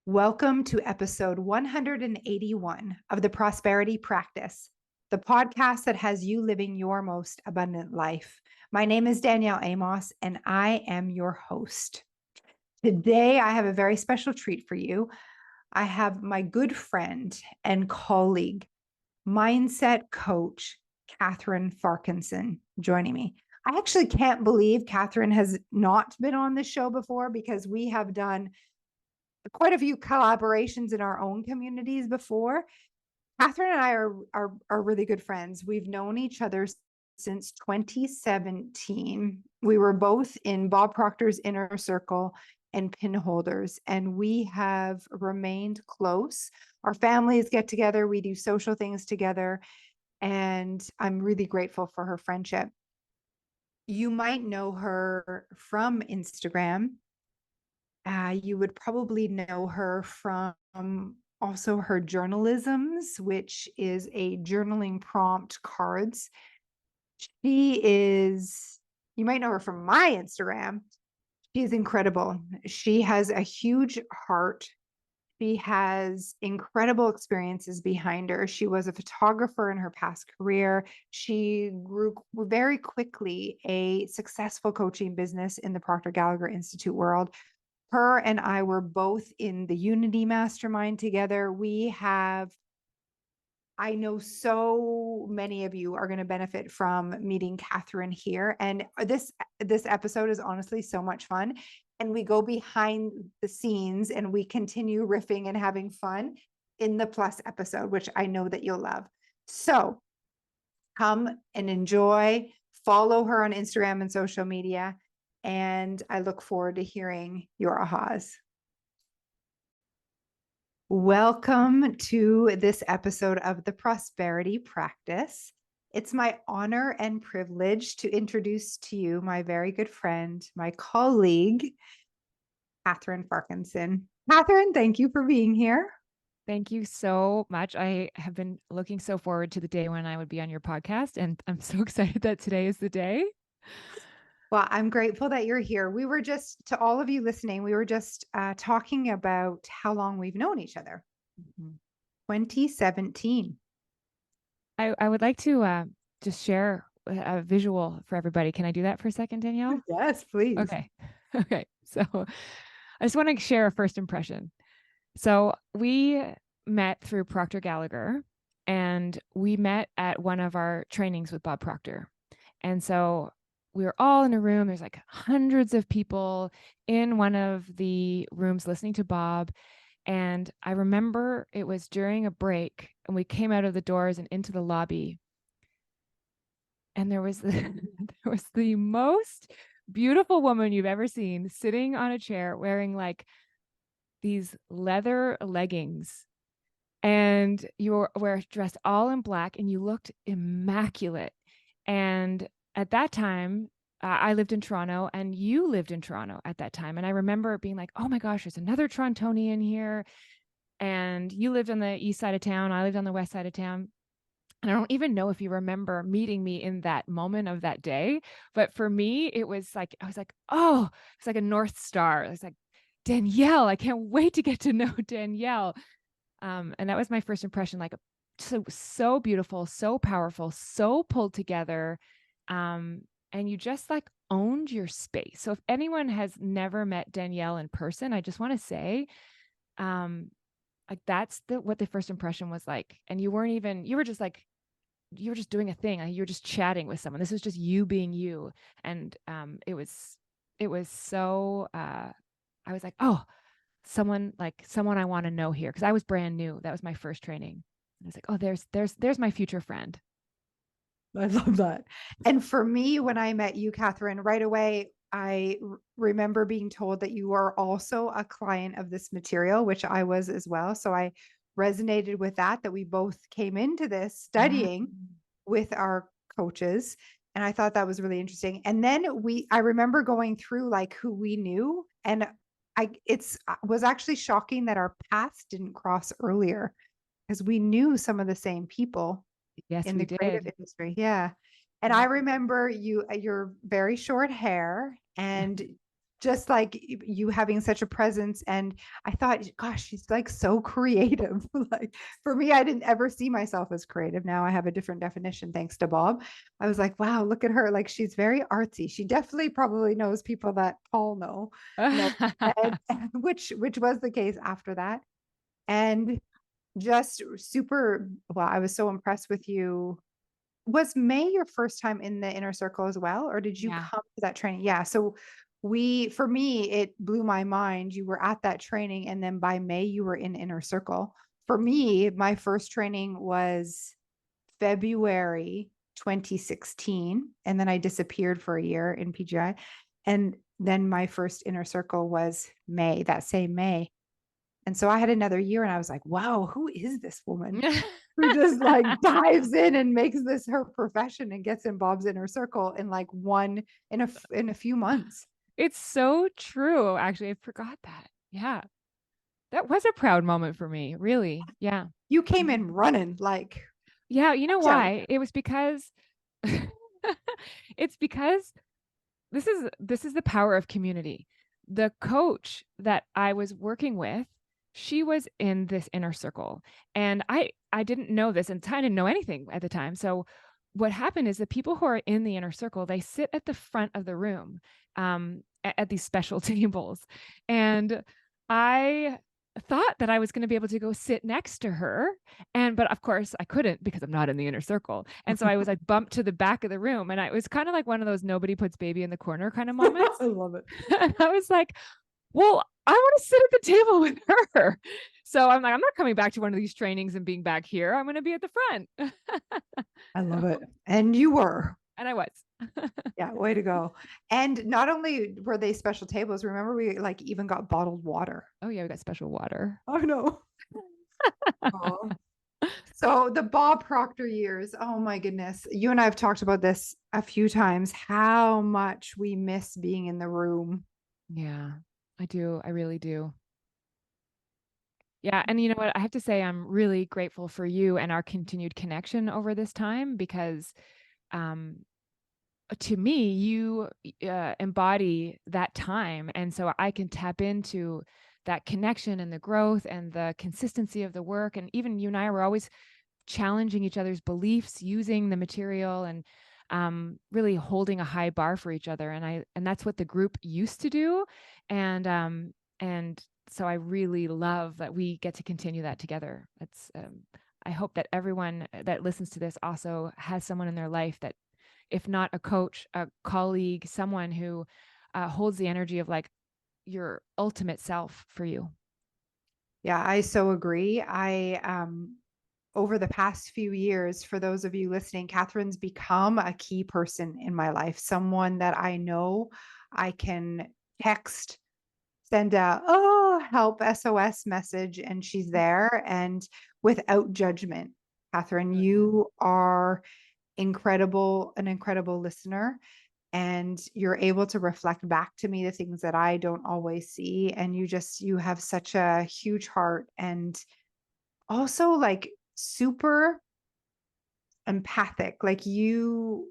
Welcome to episode 181 of the Prosperity Practice, the podcast that has you living your most abundant life. My name is Danielle Amos, and I am your host. Today, I have a very special treat for you. I have my good friend and colleague, mindset coach, Catherine Farquharson, joining me. I actually can't believe Catherine has not been on the show before because we have done quite a few collaborations in our own communities before. Catherine and I are really good friends. We've known each other since 2017. We were both in Bob Proctor's inner circle and pin holders, and we have remained close. Our families get together, we do social things together, and I'm really grateful for her friendship. You might know her from Instagram. You would probably know her from also her journalisms, which is a journaling prompt cards. You might know her from my Instagram. She's incredible. She has a huge heart. She has incredible experiences behind her. She was a photographer in her past career. She grew very quickly a successful coaching business in the Proctor Gallagher Institute world. Her and I were both in the Unity Mastermind together. I know so many of you are going to benefit from meeting Catherine here. And this episode is honestly so much fun. And we go behind the scenes and we continue riffing and having fun in the plus episode, which I know that you'll love. So come and enjoy, follow her on Instagram and social media. And I look forward to hearing your ahas. Welcome to this episode of the Prosperity Practice. It's my honor and privilege to introduce to you my very good friend, my colleague, Catherine Farquharson. Catherine, thank you for being here. Thank you so much. I have been looking so forward to the day when I would be on your podcast, and I'm so excited that today is the day. Well, I'm grateful that you're here. To all of you listening, we were just talking about how long we've known each other. 2017. I would like to just share a visual for everybody. Can I do that for a second, Danielle? Yes, please. Okay. Okay. So I just want to share a first impression. So we met through Proctor Gallagher, and we met at one of our trainings with Bob Proctor. And so we were all in a room. There's like hundreds of people in one of the rooms listening to Bob. And I remember it was during a break, and we came out of the doors and into the lobby. And there was there was the most beautiful woman you've ever seen sitting on a chair wearing like these leather leggings. And you were dressed all in black and you looked immaculate. And at that time, I lived in Toronto and you lived in Toronto at that time. And I remember being like, oh my gosh, there's another Torontonian here. And you lived on the east side of town. I lived on the west side of town. And I don't even know if you remember meeting me in that moment of that day. But for me, it was like, I was like, oh, it's like a North Star. It's like, Danielle, I can't wait to get to know Danielle. And that was my first impression, like so beautiful, so powerful, so pulled together. And you just like owned your space. So if anyone has never met Danielle in person, I just want to say, like that's what the first impression was like. And you were just doing a thing. You were just chatting with someone. This was just you being you. And it was so, I was like, oh, someone I want to know here. Cause I was brand new. That was my first training. And I was like, oh, there's my future friend. I love that. And for me, when I met you, Catherine, right away, I remember being told that you are also a client of this material, which I was as well. So I resonated with that we both came into this studying with our coaches. And I thought that was really interesting. And then I remember going through like who we knew. And it was actually shocking that our paths didn't cross earlier because we knew some of the same people Yes, in we the creative did. industry. Yeah. And I remember your very short hair and just like you having such a presence. And I thought, gosh, she's like so creative. Like for me, I didn't ever see myself as creative. Now I have a different definition thanks to Bob. I was like, wow, look at her. Like she's very artsy. She definitely probably knows people that Paul know, and, which was the case after that. And just super, well, I was so impressed with you. Was May your first time in the inner circle as well, or did you Yeah. come to that training? Yeah. So for me, it blew my mind. You were at that training, and then by May, you were in inner circle. For me, my first training was February 2016, and then I disappeared for a year in PGI. And then my first inner circle was May, that same May. And so I had another year and I was like, wow, who is this woman who just like dives in and makes this her profession and gets in Bob's inner circle in like in a few months. It's so true. Actually, I forgot that. Yeah. That was a proud moment for me, really. Yeah. You came in running like, Yeah, you know yeah. why? It was because it's because this is the power of community. The coach that I was working with, she was in this inner circle, and I didn't know this, and I didn't know anything at the time. So what happened is the people who are in the inner circle, they sit at the front of the room, at these special tables, and I thought that I was going to be able to go sit next to her, but of course I couldn't because I'm not in the inner circle. And so I was like bumped to the back of the room, and it was kind of like one of those nobody puts baby in the corner kind of moments. I love it. And I was like, well, I want to sit at the table with her. So I'm like, I'm not coming back to one of these trainings and being back here. I'm going to be at the front. I love it. And you were. And I was. Yeah, way to go. And not only were they special tables, remember we like even got bottled water. Oh yeah, we got special water. Oh no. Oh. So the Bob Proctor years, oh my goodness. You and I have talked about this a few times, how much we miss being in the room. Yeah, I do. I really do. Yeah. And you know what? I have to say, I'm really grateful for you and our continued connection over this time because um, to me, you embody that time. And so I can tap into that connection and the growth and the consistency of the work. And even you and I were always challenging each other's beliefs, using the material and really holding a high bar for each other. And that's what the group used to do. And so I really love that we get to continue that together. I hope that everyone that listens to this also has someone in their life that, if not a coach, a colleague, someone who holds the energy of like your ultimate self for you. Yeah, I so agree. Over the past few years, for those of you listening, Catherine's become a key person in my life, someone that I know I can text, send a, oh, help SOS message, and she's there and without judgment. Catherine, you are an incredible listener, and you're able to reflect back to me the things that I don't always see. And you have such a huge heart, and also like super empathic. Like you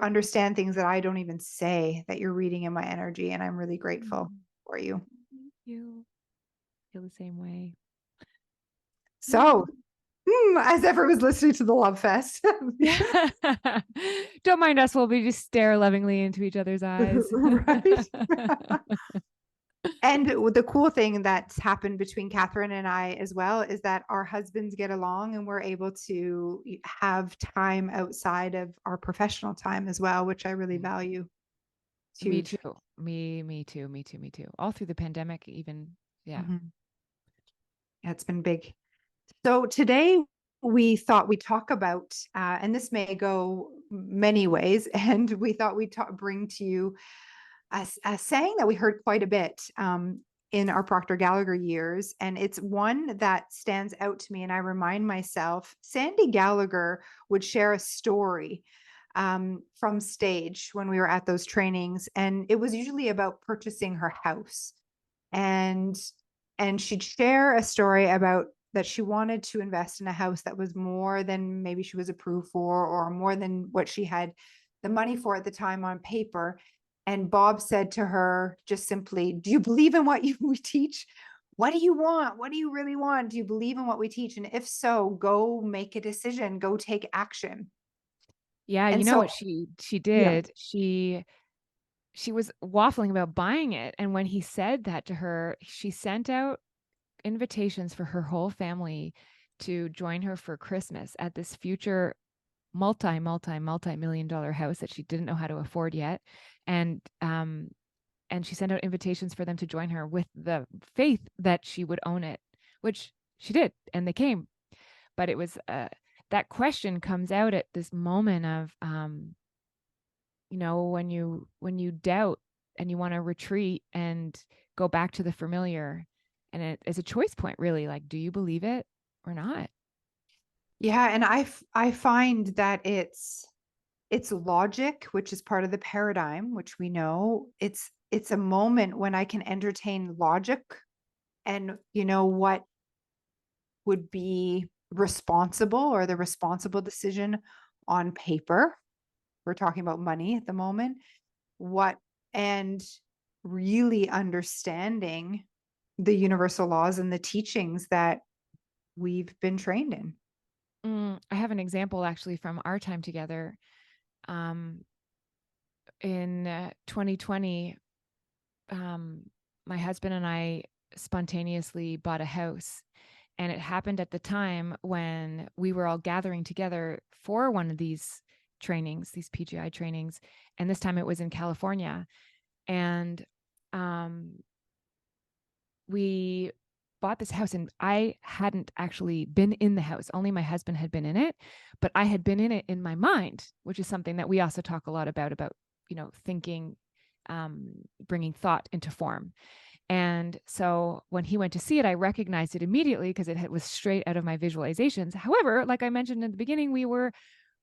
understand things that I don't even say, that you're reading in my energy. And I'm really grateful for you. Thank you. I feel the same way. So as ever was listening to the Love Fest. Don't mind us. We'll be just stare lovingly into each other's eyes. Right. And the cool thing that's happened between Catherine and I as well is that our husbands get along and we're able to have time outside of our professional time as well, which I really value. It's Me huge. too. Me too. All through the pandemic, even. Yeah. Mm-hmm. Yeah, it's been big. So today we thought we'd talk about, and this may go many ways, and we thought we'd bring to you a saying that we heard quite a bit in our Proctor Gallagher years. And it's one that stands out to me. And I remind myself, Sandy Gallagher would share a story from stage when we were at those trainings. And it was usually about purchasing her house. And she'd share a story about that she wanted to invest in a house that was more than maybe she was approved for, or more than what she had the money for at the time on paper. And Bob said to her just simply, do you believe in what we teach? What do you want? What do you really want? Do you believe in what we teach? And if so, go make a decision, go take action. Yeah, you And know so, what she yeah, did? She was waffling about buying it, and when he said that to her, she sent out invitations for her whole family to join her for Christmas at this future multi-million dollar house that she didn't know how to afford yet. And she sent out invitations for them to join her with the faith that she would own it, which she did, and they came. But it was that question comes out at this moment of when you doubt and you want to retreat and go back to the familiar, and it is a choice point, really, like, do you believe it or not? yeah, and I find that it's logic, which is part of the paradigm, which we know. It's a moment when I can entertain logic and what would be responsible or the responsible decision on paper. We're talking about money at the moment. What and really understanding the universal laws and the teachings that we've been trained in. I have an example actually from our time together. Um, in 2020, my husband and I spontaneously bought a house. And it happened at the time when we were all gathering together for one of these trainings, these PGI trainings. And this time it was in California. And we bought this house, and I hadn't actually been in the house. Only my husband had been in it, but I had been in it in my mind, which is something that we also talk a lot about, thinking, bringing thought into form. And so when he went to see it, I recognized it immediately because it was straight out of my visualizations. However, like I mentioned in the beginning, we were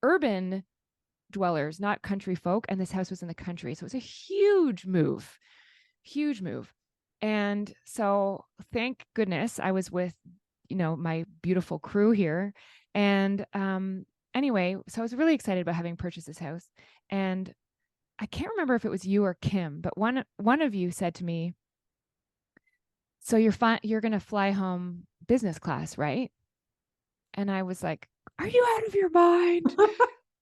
urban dwellers, not country folk. And this house was in the country. So it was a huge move, huge move. And so thank goodness I was with, my beautiful crew here. And anyway, so I was really excited about having purchased this house. And I can't remember if it was you or Kim, but one of you said to me, so you're going to fly home business class, right? And I was like, are you out of your mind?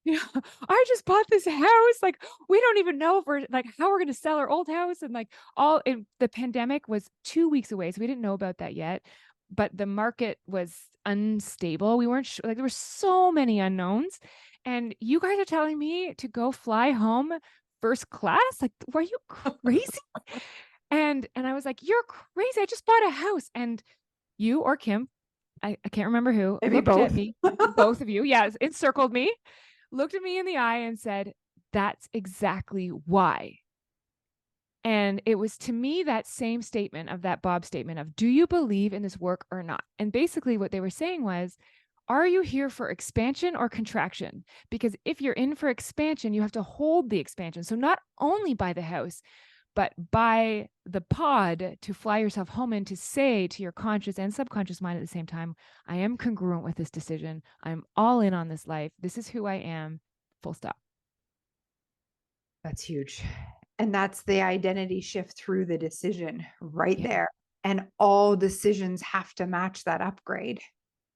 I just bought this house. Like, we don't even know if we're like how we're going to sell our old house. And like the pandemic was 2 weeks away. So we didn't know about that yet, but the market was unstable. We weren't sure, like, there were so many unknowns. And you guys are telling me to go fly home first class? Like, were you crazy? And I was like, you're crazy. I just bought a house. And you or Kim, I can't remember who, Maybe looked at both. me, both of you, yeah, encircled me, looked at me in the eye and said, that's exactly why. And it was, to me, that same statement of that Bob statement of, do you believe in this work or not? And basically what they were saying was, are you here for expansion or contraction? Because if you're in for expansion, you have to hold the expansion. So not only buy the house, but buy the pod to fly yourself home in, to say to your conscious and subconscious mind at the same time, I am congruent with this decision. I'm all in on this life. This is who I am. Full stop. That's huge. And that's the identity shift through the decision right Yeah. there. And all decisions have to match that upgrade.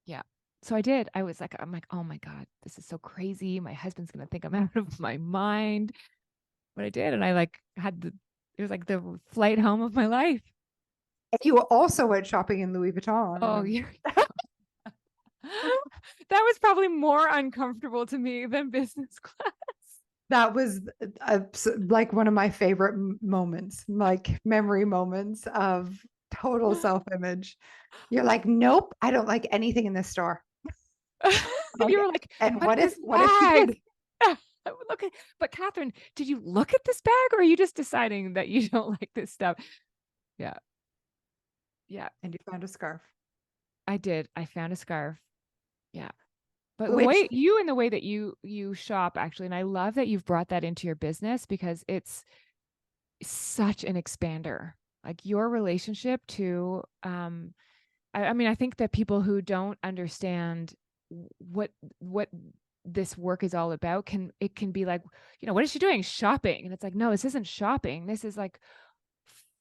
Yeah. So I did. I'm like, oh my God, this is so crazy. My husband's going to think I'm out of my mind. But I did. And I it was like the flight home of my life. And you also went shopping in Louis Vuitton. Oh, yeah. That was probably more uncomfortable to me than business class. That was like one of my favorite moments, like memory moments of total self-image. You're like, nope, I don't like anything in this store. You were like, And but this what if you bag. did? Look at, but Catherine, did you look at this bag, or are you just deciding that you don't like this stuff? Yeah. Yeah, And you found a scarf. I did. I found a scarf. Yeah. But the Which way that you shop, actually, and I love that you've brought that into your business, because it's such an expander. Like, your relationship to I mean, I think that people who don't understand what this work is all about, it can be like, what is she doing? Shopping. And it's like, no, this isn't shopping. This is like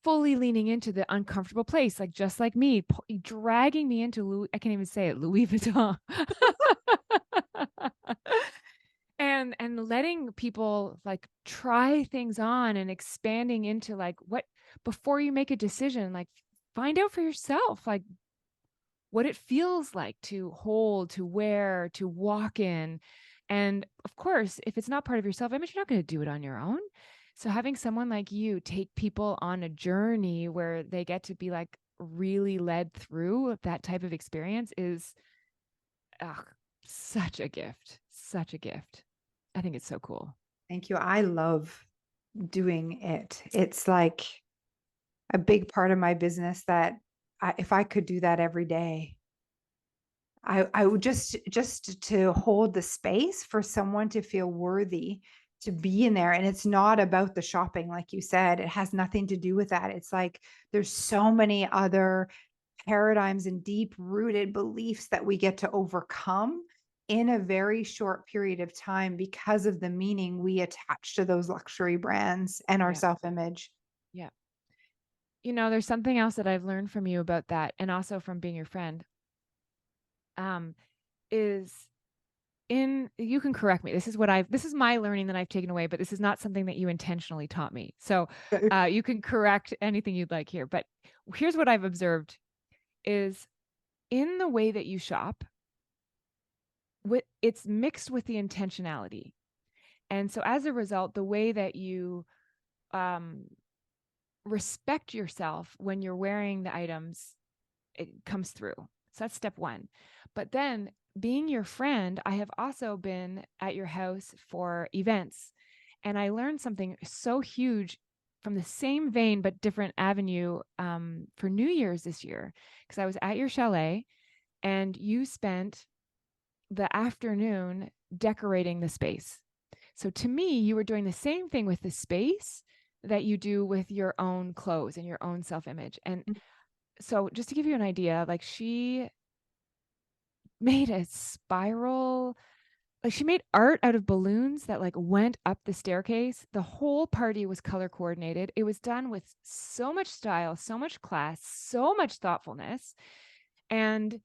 fully leaning into the uncomfortable place, like just like me, dragging me into I can't even say it, Louis Vuitton. And letting people like try things on and expanding into like what, before you make a decision, like find out for yourself, like what it feels like to hold, to wear, to walk in. And of course, if it's not part of your self-image, you're not going to do it on your own. So having someone like you take people on a journey where they get to be like really led through that type of experience is such a gift, such a gift. I think it's so cool. Thank you. I love doing it. It's like a big part of my business that if I could do that every day, I would just to hold the space for someone to feel worthy to be in there. And it's not about the shopping, like you said, it has nothing to do with that. It's like there's so many other paradigms and deep rooted beliefs that we get to overcome in a very short period of time because of the meaning we attach to those luxury brands and our self-image. Yeah. There's something else that I've learned from you about that, and also from being your friend, is you can correct me. This is my learning that I've taken away, but this is not something that you intentionally taught me. So you can correct anything you'd like here. But here's what I've observed is in the way that you shop, it's mixed with the intentionality. And so as a result, the way that you respect yourself when you're wearing the items, it comes through. So that's step one. But then being your friend, I have also been at your house for events, and I learned something so huge from the same vein, but different avenue, for New Year's this year, because I was at your chalet and you spent the afternoon decorating the space. So to me, you were doing the same thing with the space that you do with your own clothes and your own self-image. And so just to give you an idea, like she made a spiral, like she made art out of balloons that like went up the staircase. The whole party was color coordinated. It was done with so much style, so much class, so much thoughtfulness. And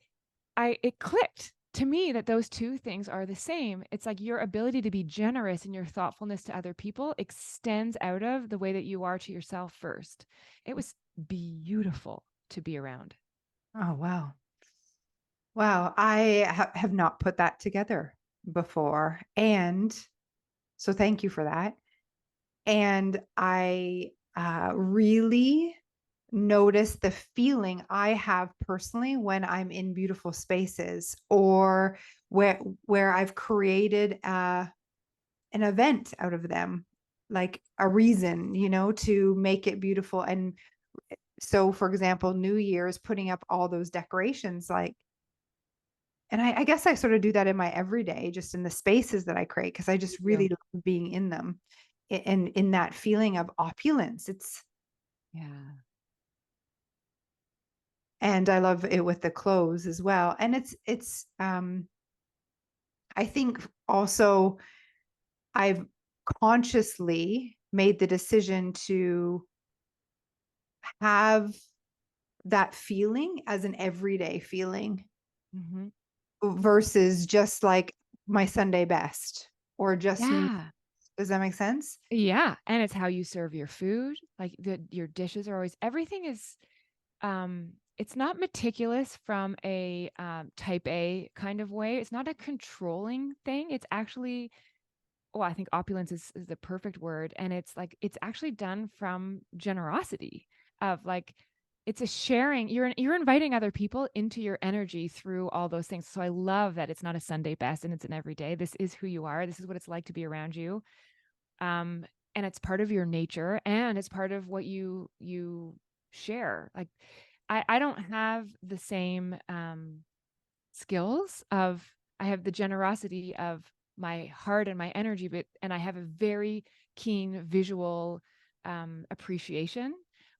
it clicked to me that those two things are the same. It's like your ability to be generous and your thoughtfulness to other people extends out of the way that you are to yourself first. It was beautiful to be around. Oh, wow. Wow. I have not put that together before. And so thank you for that. And I really notice the feeling I have personally when I'm in beautiful spaces or where I've created an event out of them, like a reason, to make it beautiful. And so, for example, New Year's, putting up all those decorations, like, and I guess I sort of do that in my everyday, just in the spaces that I create, because I just really love being in them and in that feeling of opulence. And I love it with the clothes as well. And it's I think also I've consciously made the decision to have that feeling as an everyday feeling versus just like my Sunday best or just New. Does that make sense? Yeah. And it's how you serve your food. Like your dishes are always, everything is, it's not meticulous from a type A kind of way. It's not a controlling thing. It's actually, I think opulence is the perfect word. And it's like, it's actually done from generosity of like, it's a sharing. You're inviting other people into your energy through all those things. So I love that it's not a Sunday best and it's an everyday. This is who you are. This is what it's like to be around you. And it's part of your nature and it's part of what you share. Like I don't have the same skills of, I have the generosity of my heart and my energy, and I have a very keen visual appreciation,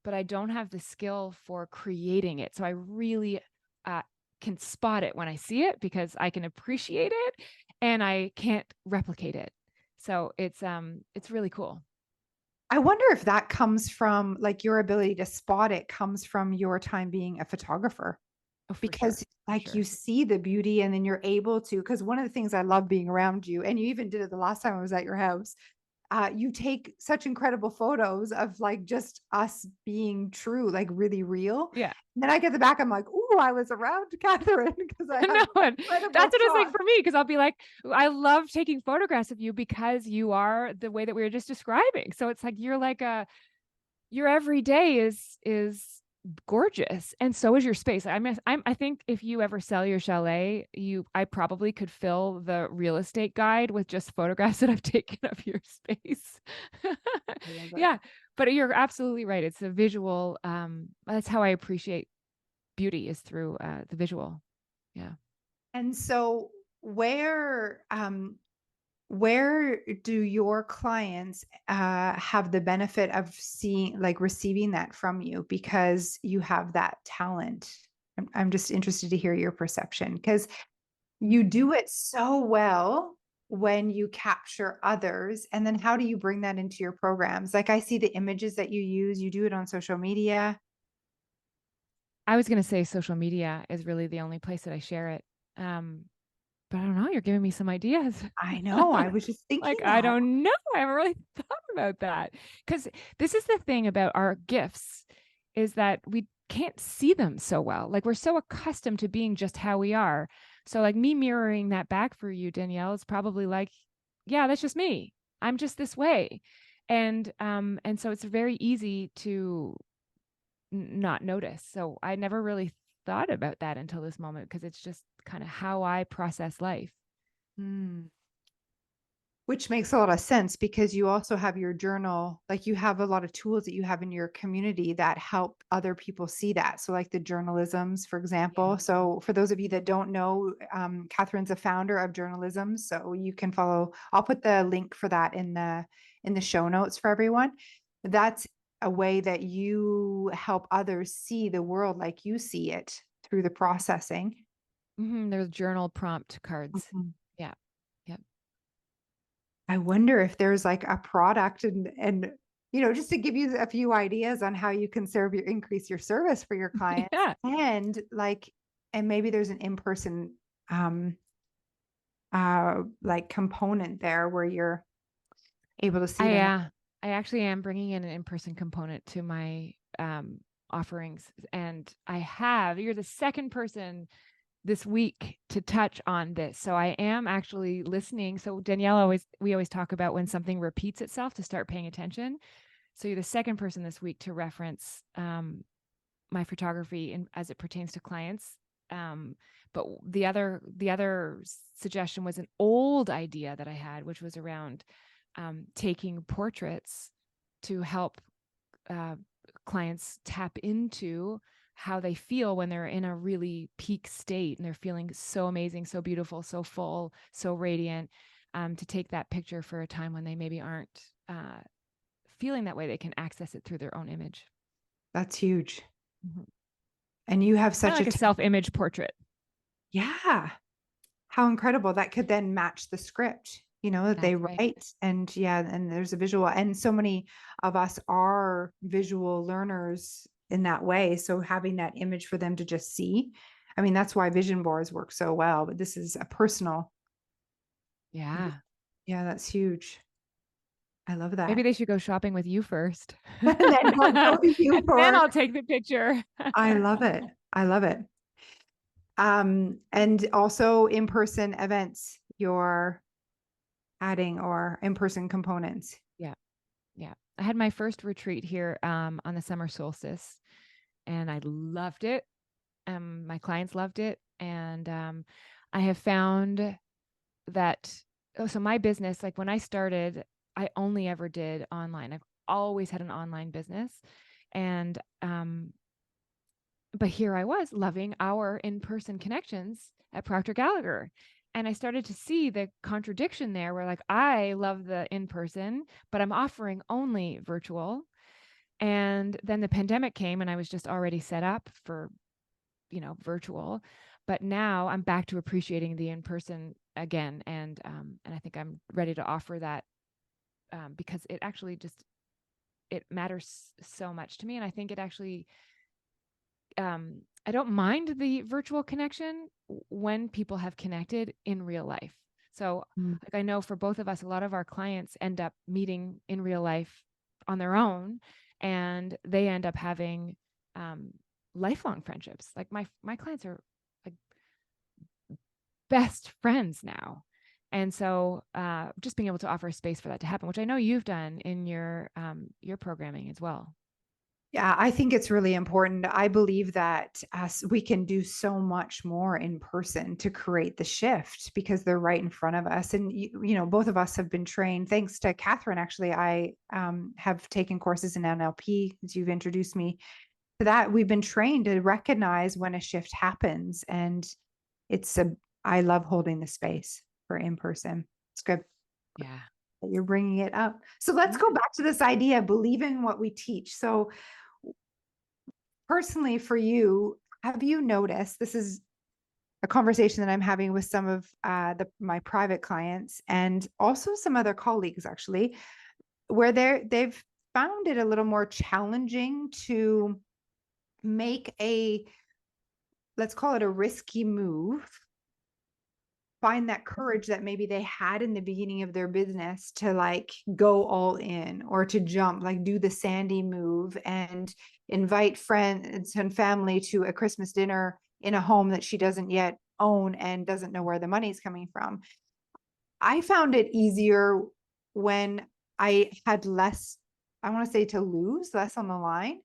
but I don't have the skill for creating it. So I really can spot it when I see it because I can appreciate it. and I can't replicate it. So it's really cool. I wonder if that comes from like your ability to spot it comes from your time being a photographer. Oh, for sure. Because like Sure. you see the beauty and then you're able to, because one of the things I love being around you, and you even did it the last time I was at your house, you take such incredible photos of like just us being true, like really real. Yeah. And then I get the back, I'm like, ooh, I was around Catherine because I have No, and incredible that's what it's like shots. for me, because I'll be like, I love taking photographs of you because you are the way that we were just describing. So it's like you're like your every day is gorgeous, and so is your space. I think if you ever sell your chalet, I probably could fill the real estate guide with just photographs that I've taken of your space. I love it. Yeah, but you're absolutely right. It's a visual. That's how I appreciate beauty, is through the visual. Yeah. And so where do your clients have the benefit of seeing like receiving that from you because you have that talent? I'm just interested to hear your perception because you do it so well when you capture others. And then how do you bring that into your programs? Like I see the images that you use, you do it on social media. I was going to say social media is really the only place that I share it. But I don't know. You're giving me some ideas. I know. I was just thinking Like, I that. don't know. I haven't really thought about that. Because this is the thing about our gifts, is that we can't see them so well. Like, we're so accustomed to being just how we are. So like me mirroring that back for you, Danielle, is probably like, yeah, that's just me. I'm just this way. And so it's very easy to not notice. So I never really thought about that until this moment, because it's just kind of how I process life. Hmm. Which makes a lot of sense because you also have your journal, like you have a lot of tools that you have in your community that help other people see that. So, like the journalisms, for example. Yeah. So, for those of you that don't know, Catherine's a founder of journalism. So you can follow. I'll put the link for that in the show notes for everyone. That's a way that you help others see the world like you see it through the processing. There's journal prompt cards. Mhm. Yeah. Yep. I wonder if there's like a product and just to give you a few ideas on how you can increase your service for your clients Yeah. and maybe there's an in-person um like component there where you're able to see them. I actually am bringing in an in-person component to my offerings, and you're the second person this week to touch on this. So I am actually listening. So Danielle, we always talk about when something repeats itself to start paying attention. So you're the second person this week to reference my photography as it pertains to clients. But the other suggestion was an old idea that I had, which was around taking portraits to help clients tap into how they feel when they're in a really peak state and they're feeling so amazing, so beautiful, so full, so radiant, to take that picture for a time when they maybe aren't feeling that way. They can access it through their own image. That's huge. Mhm. And you have Kind such of like a self-image portrait. yeah. How incredible that could then match the script, that they That's right. write. And yeah, and there's a visual, and so many of us are visual learners in that way. So having that image for them to just see, I mean, that's why vision boards work so well. But this is a personal, Yeah. yeah, that's huge. I love Maybe that. they should go shopping with you first. And then go to you And then for, I'll take the picture. I love it. I love it. And also in-person events, you're adding or in-person components. Yeah. Yeah. I had my first retreat here on the summer solstice, and I loved it. My clients loved it. And I have found that, so my business, like when I started, I only ever did online. I've always had an online business. And but here I was loving our in-person connections at Proctor Gallagher. And I started to see the contradiction there, where like I love the in-person, but I'm offering only virtual. And then the pandemic came and I was just already set up for, virtual. But now I'm back to appreciating the in-person again. And I think I'm ready to offer that because it actually it matters so much to me. And I think it actually, I don't mind the virtual connection when people have connected in real life. So like I know for both of us, a lot of our clients end up meeting in real life on their own, and they end up having lifelong friendships. Like my clients are like best friends now. And so just being able to offer a space for that to happen, which I know you've done in your programming as well. Yeah, I think it's really important. I believe that we can do so much more in person to create the shift because they're right in front of us. And, both of us have been trained, thanks to Catherine. Actually, I have taken courses in NLP, as you've introduced me to that. We've been trained to recognize when a shift happens. And I love holding the space for in person. It's good Yeah. that you're bringing it up. So let's go back to this idea of believing what we teach. So, personally for you, have you noticed, this is a conversation that I'm having with some of my private clients and also some other colleagues actually, where they've found it a little more challenging to make let's call it a risky move, find that courage that maybe they had in the beginning of their business to like go all in or to jump, like do the Sandy move and invite friends and family to a Christmas dinner in a home that she doesn't yet own and doesn't know where the money's coming from. I found it easier when I had less, I want to say, to lose, less on the line.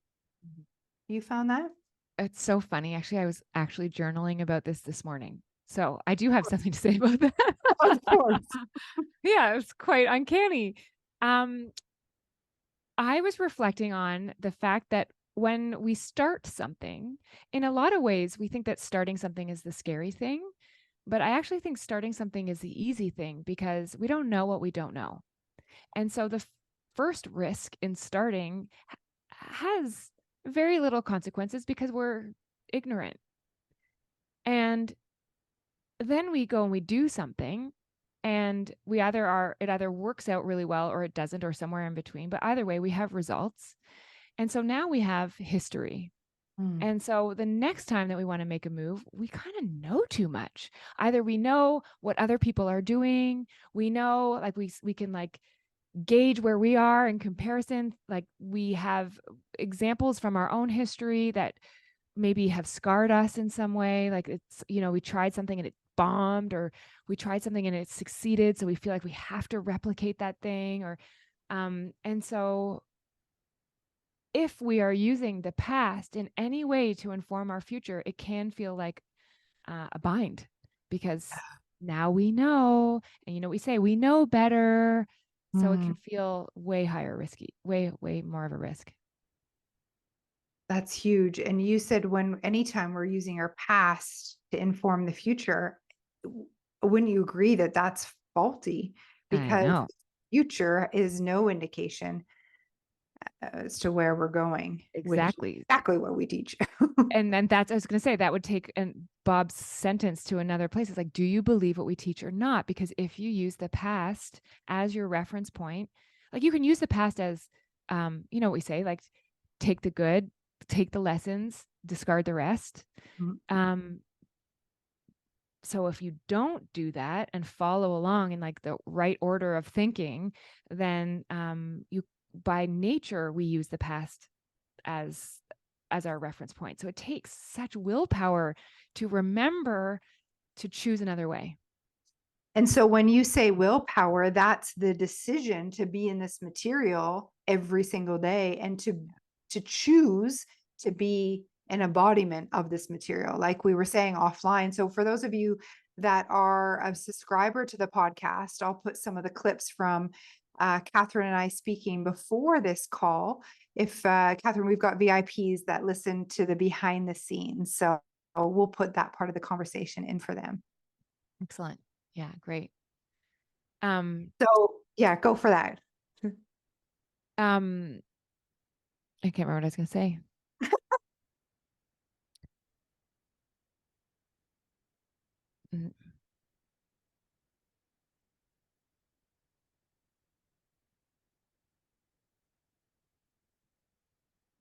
You found that? It's so funny. Actually, I was actually journaling about this morning. So I do have something to say about that. Of course. Yeah, it's quite uncanny. I was reflecting on the fact that when we start something, in a lot of ways, we think that starting something is the scary thing. But I actually think starting something is the easy thing because we don't know what we don't know. And so the first risk in starting has very little consequences because we're ignorant. And then we go and we do something, and it either works out really well or it doesn't, or somewhere in between. But either way, we have results. And so now we have history. And so the next time that we want to make a move, we kind of know too much. Either we know what other people are doing, we know, like we can like gauge where we are in comparison. Like we have examples from our own history that maybe have scarred us in some way. Like it's, we tried something and it bombed, or we tried something and it succeeded. So we feel like we have to replicate that thing, and so if we are using the past in any way to inform our future, it can feel like a bind because now we know, and we say we know better. So it can feel way higher risky, way more of a risk. That's huge. And you said anytime we're using our past to inform the future, wouldn't you agree that that's faulty? I Because know. future is no indication as to where we're going, which is Exactly. exactly what we teach. And then I was going to say, that would take Bob's sentence to another place. It's like, do you believe what we teach or not? Because if you use the past as your reference point, like you can use the past as, what we say, like take the good, take the lessons, discard the rest. So if you don't do that and follow along in like the right order of thinking, then by nature, we use the past as our reference point. So it takes such willpower to remember to choose another way. And so when you say willpower, that's the decision to be in this material every single day and to choose to be an embodiment of this material, like we were saying offline. So for those of you that are a subscriber to the podcast, I'll put some of the clips from Catherine and I speaking before this call. If Catherine, we've got VIPs that listen to the behind the scenes. So we'll put that part of the conversation in for them. Excellent. Yeah, great. So yeah, go for that. I can't remember what I was going to say.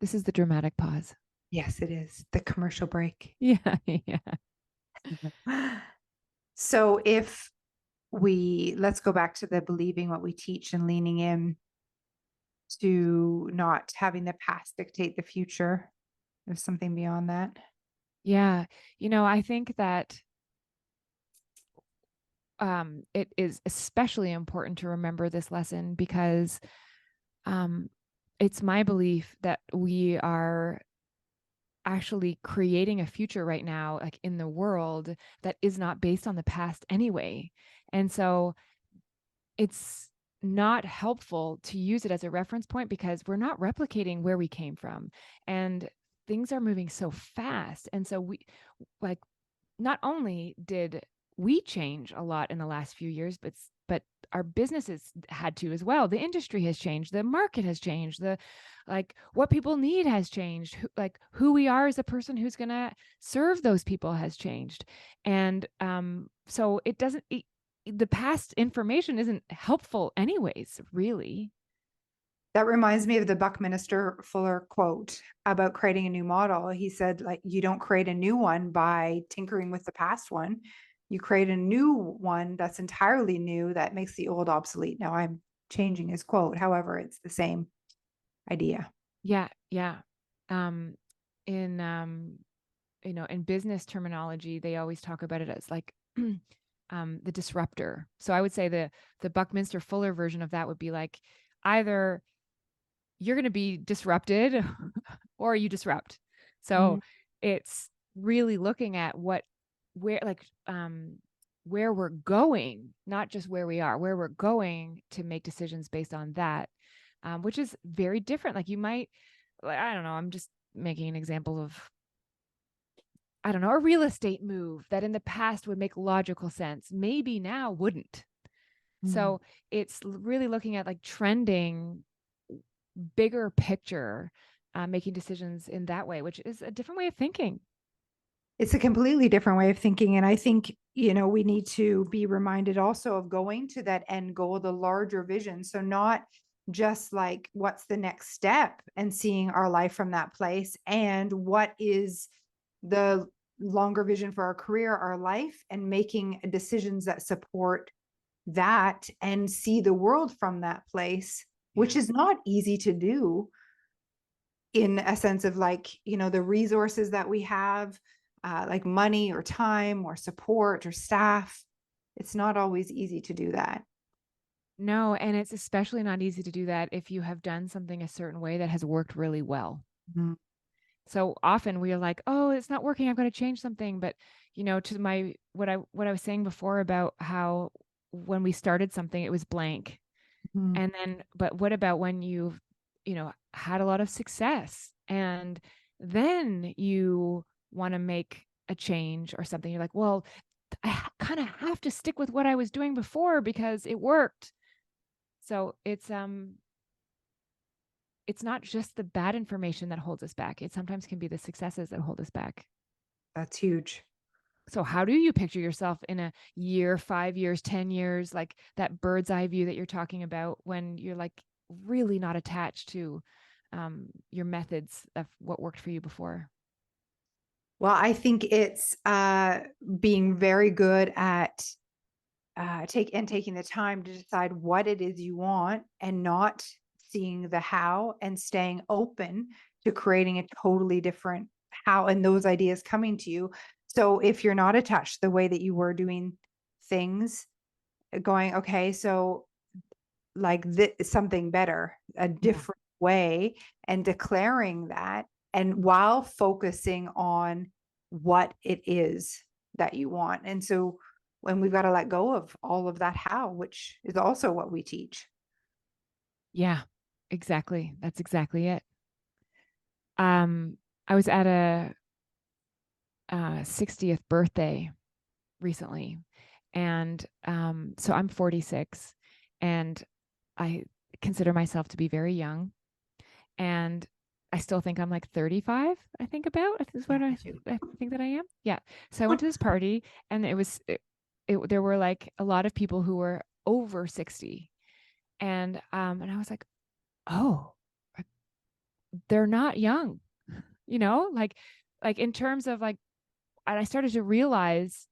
This is the dramatic pause. Yes, it is the commercial break. Yeah, yeah. So if let's go back to the believing what we teach and leaning in to not having the past dictate the future. There's something beyond that. Yeah. I think that it is especially important to remember this lesson because it's my belief that we are actually creating a future right now, like in the world, that is not based on the past anyway. And so it's not helpful to use it as a reference point because we're not replicating where we came from. And things are moving so fast. And so like, not only did we change a lot in the last few years, but our businesses had to as well. The industry has changed, the market has changed, what people need has changed, who we are as a person who's going to serve those people has changed. And so the past information isn't helpful anyways, really. That reminds me of the Buckminster Fuller quote about creating a new model. He said, like, you don't create a new one by tinkering with the past one. You create a new one that's entirely new that makes the old obsolete. Now I'm changing his quote. However, it's the same idea. Yeah, yeah. In in business terminology, they always talk about it as like the disruptor. So I would say the Buckminster Fuller version of that would be like either you're going to be disrupted or you disrupt. So it's really looking at where we're going, not just where we are, where we're going to make decisions based on that, which is very different. Like you might, I don't know, I'm just making an example of, I don't know, a real estate move that in the past would make logical sense, maybe now wouldn't. So it's really looking at like trending, bigger picture, making decisions in that way, which is a different way of thinking. It's a completely different way of thinking. And I think, we need to be reminded also of going to that end goal, the larger vision. So not just like what's the next step and seeing our life from that place and what is the longer vision for our career, our life, and making decisions that support that and see the world from that place, which is not easy to do in a sense of like, the resources that we have, like money or time or support or staff. It's not always easy to do that. No, and it's especially not easy to do that if you have done something a certain way that has worked really well. Mm-hmm. So often we are like, oh, it's not working, I'm going to change something. But to my what I was saying before about how when we started something, it was blank. Mm-hmm. And then, but what about when you've, had a lot of success and then you want to make a change or something? You're like, well, I kind of have to stick with what I was doing before because it worked. So it's not just the bad information that holds us back. It sometimes can be the successes that hold us back. That's huge. So how do you picture yourself in a year, 5 years, 10 years, like that bird's eye view that you're talking about when you're like really not attached to your methods of what worked for you before? Well, I think it's being very good at taking the time to decide what it is you want and not seeing the how and staying open to creating a totally different how and those ideas coming to you. So if you're not attached the way that you were doing things, going, okay, so like this something better, a different way, and declaring that, and while focusing on what it is that you want. And so when we've got to let go of all of that how, which is also what we teach. Yeah, exactly. That's exactly it. I was at a 60th birthday recently. And so I'm 46 and I consider myself to be very young. And I still think I'm like 35, I think about. Is what I think that I am. Yeah. So I went to this party and there were like a lot of people who were over 60. And I was like, oh, they're not young, like in terms of like, and I started to realize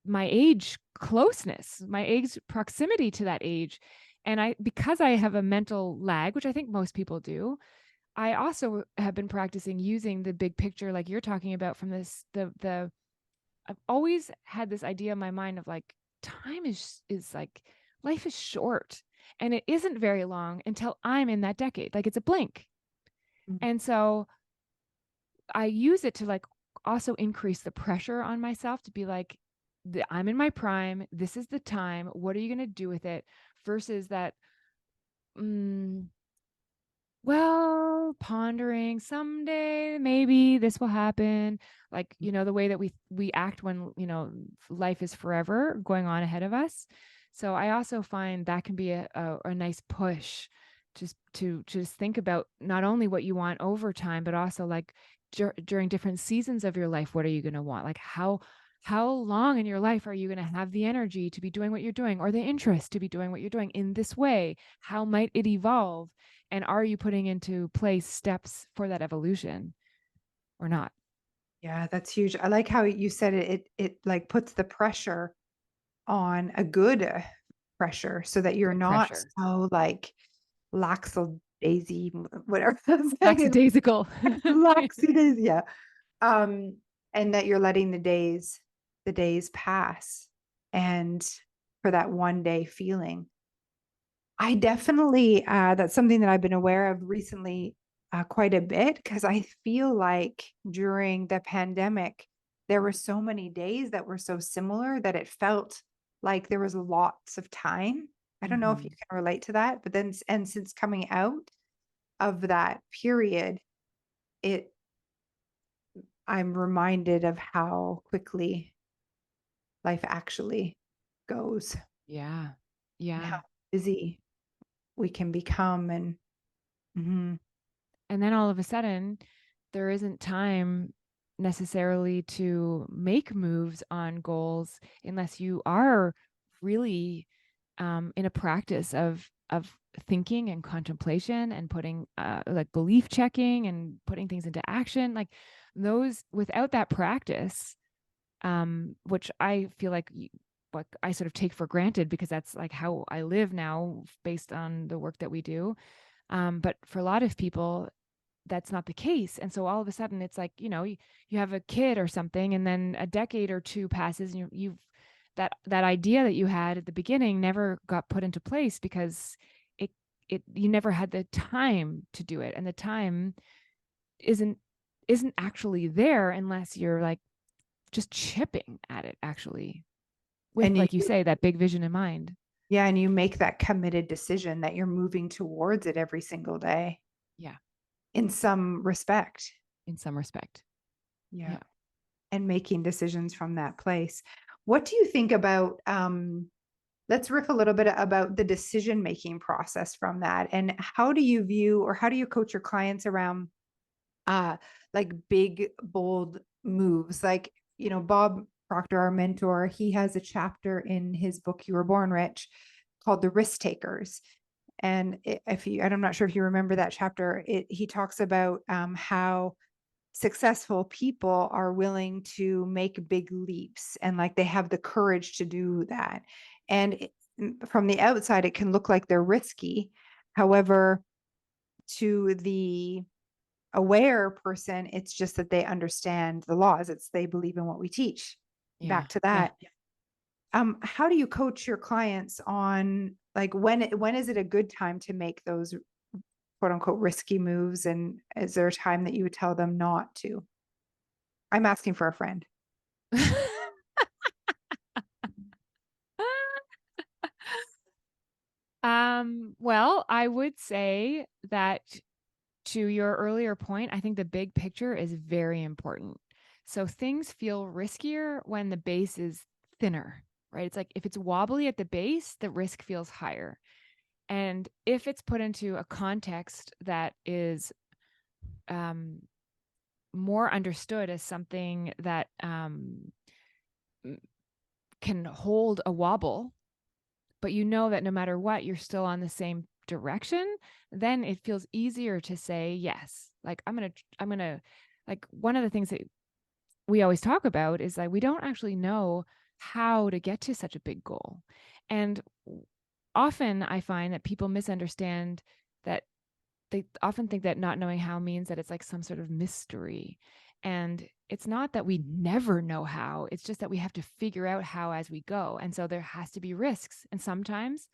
my age closeness, my age proximity to that age. And because I have a mental lag, which I think most people do, I also have been practicing using the big picture, like you're talking about from this, I've always had this idea in my mind of like, time is like, life is short and it isn't very long until I'm in that decade. Like it's a blink. Mm. And so I use it to like also increase the pressure on myself to be like, I'm in my prime. This is the time. What are you going to do with it? Versus that, mm, well, pondering someday, maybe this will happen. Like, the way that we act when, life is forever going on ahead of us. So I also find that can be a nice push just to just think about not only what you want over time, but also like during different seasons of your life, what are you going to want? Like how long in your life are you going to have the energy to be doing what you're doing, or the interest to be doing what you're doing in this way? How might it evolve? And are you putting into place steps for that evolution or not? Yeah, that's huge. I like how you said it like puts the pressure on a good pressure so that you're Good not pressure. so like lackadaisy, whatever I'm saying. Lackadaisical. Lackadaisy, yeah. Um, and that you're letting the days pass and for that one day feeling. I definitely, that's something that I've been aware of recently, quite a bit because I feel like during the pandemic, there were so many days that were so similar that it felt like there was lots of time. I don't know if you Mhm. can relate to that, but then, and since coming out of that period, it, I'm reminded of how quickly life actually goes Yeah. and how Yeah. busy we can become. And mhm. And then all of a sudden, there isn't time necessarily to make moves on goals unless you are really in a practice of thinking and contemplation and putting like belief checking and putting things into action. Like those, without that practice, which I feel like I sort of take for granted because that's like how I live now based on the work that we do. But for a lot of people, that's not the case. And so all of a sudden it's like, you have a kid or something, and then a decade or two passes and you've that idea that you had at the beginning never got put into place because it you never had the time to do it. And the time isn't actually there unless you're like just chipping at it actually with, And you like you say, that big vision in mind. Yeah, and you make that committed decision that you're moving towards it every single day Yeah, in some respect. in some respect. Yeah. Yeah. And making decisions from that place. What do you think about let's riff a little bit about the decision making process from that, and how do you view or how do you coach your clients around uh like big bold moves? Like, Bob Proctor, our mentor, he has a chapter in his book You Were Born Rich called The Risk Takers. And if you, and I'm not sure if you remember that chapter, he talks about how successful people are willing to make big leaps and like they have the courage to do that. And from the outside, it can look like they're risky. However, to the aware person, it's just that they understand the laws. It's they believe in what we teach. Yeah. Back to Yeah. that. How do you coach your clients on like when is it a good time to make those quote unquote risky moves? And is there a time that you would tell them not to? I'm asking for a friend. Well, I would say that, to your earlier point, I think the big picture is very important. So things feel riskier when the base is thinner, right? It's like if it's wobbly at the base, the risk feels higher. And if it's put into a context that is um, more understood as something that can hold a wobble, but you know that no matter what, you're still on the same direction, then it feels easier to say yes. Like I'm going to like one of the things that we always talk about is like we don't actually know how to get to such a big goal. And often I find that people misunderstand that. They often think that not knowing how means that it's like some sort of mystery. And it's not that we never know how, it's just that we have to figure out how as we go. And so there has to be risks. And sometimes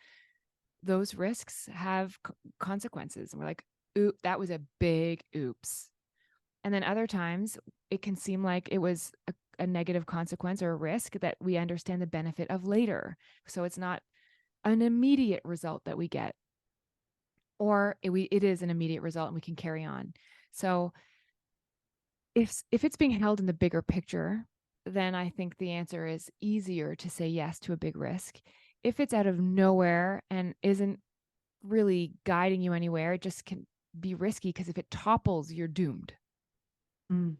those risks have consequences. And we're like, oop, that was a big oops. And then other times it can seem like it was a negative consequence or a risk that we understand the benefit of later. So it's not an immediate result that we get, or it is an immediate result and we can carry on. So if it's being held in the bigger picture, then I think the answer is easier to say yes to a big risk. If it's out of nowhere and isn't really guiding you anywhere, it just can be risky because if it topples, you're doomed. Mm.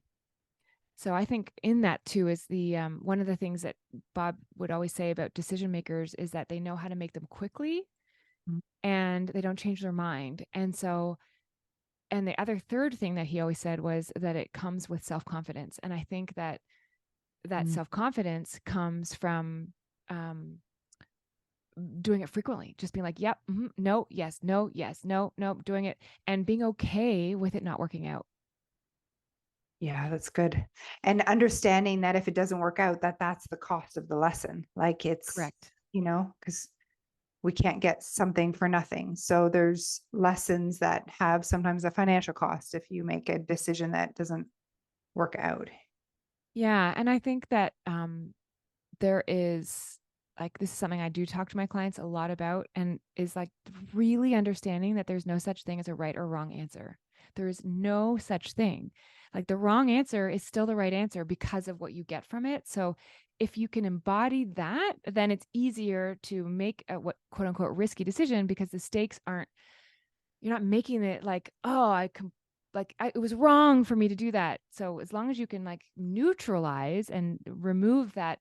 So I think in that too is the one of the things that Bob would always say about decision makers is that they know how to make them quickly and they don't change their mind. And so, and the other third thing that he always said was that it comes with self-confidence. And I think that self-confidence comes from doing it frequently, just being like, yep, no, yes, no, yes, no, no, doing it and being okay with it not working out. Yeah, that's good. And understanding that if it doesn't work out, that's the cost of the lesson. Like it's, Correct. because we can't get something for nothing. So there's lessons that have sometimes a financial cost if you make a decision that doesn't work out. Yeah. And I think that there is like, this is something I do talk to my clients a lot about, and is like really understanding that there's no such thing as a right or wrong answer. There is no such thing. Like the wrong answer is still the right answer because of what you get from it. So if you can embody that, then it's easier to make a what quote unquote risky decision because the stakes aren't, you're not making it like, oh, it was wrong for me to do that. So as long as you can like neutralize and remove that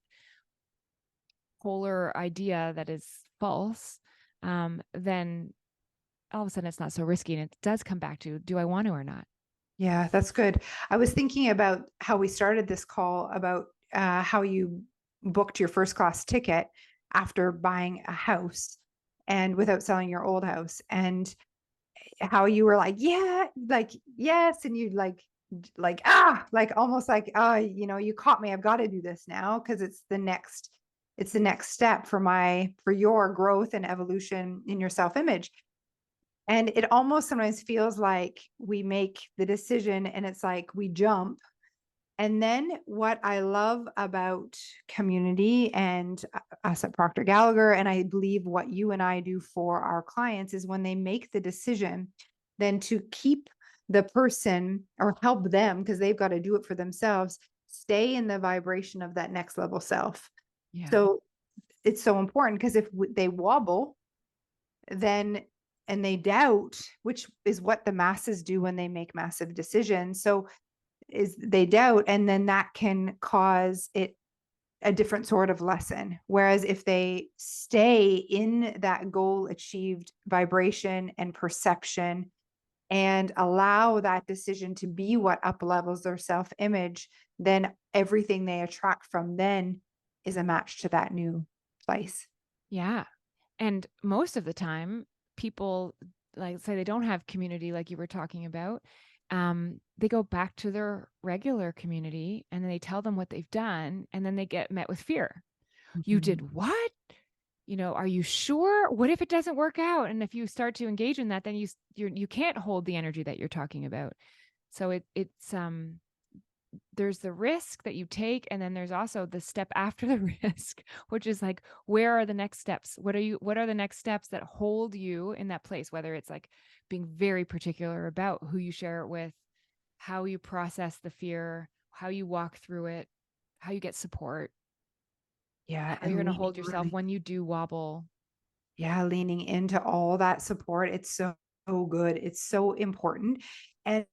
polar idea that is false, then all of a sudden it's not so risky. And it does come back to, do I want to or not? Yeah, that's good. I was thinking about how we started this call about how you booked your first class ticket after buying a house and without selling your old house, and how you were like, yeah, like, yes. And you like almost like, you caught me. I've got to do this now because it's the next step for your growth and evolution in your self-image. And it almost sometimes feels like we make the decision and it's like we jump. And then what I love about community and us at Proctor Gallagher, and I believe what you and I do for our clients, is when they make the decision, then to keep the person or help them, because they've got to do it for themselves, stay in the vibration of that next level self. Yeah. So it's so important because if they wobble, then and they doubt, which is what the masses do when they make massive decisions. So is they doubt, and then that can cause it a different sort of lesson. Whereas if they stay in that goal achieved vibration and perception and allow that decision to be what up levels their self-image, then everything they attract from then is a match to that new place. Yeah. And most of the time, people like say they don't have community, like you were talking about. They go back to their regular community and then they tell them what they've done, and then they get met with fear. You did what? Are you sure? What if it doesn't work out? And if you start to engage in that, then you can't hold the energy that you're talking about. So it's there's the risk that you take, and then there's also the step after the risk, which is like, where are the next steps? What are the next steps that hold you in that place? Whether it's like being very particular about who you share it with, how you process the fear, how you walk through it, how you get support, Yeah. how And you're going to leaning hold yourself when you do wobble. leaning into all that support. It's so good. It's so important. And,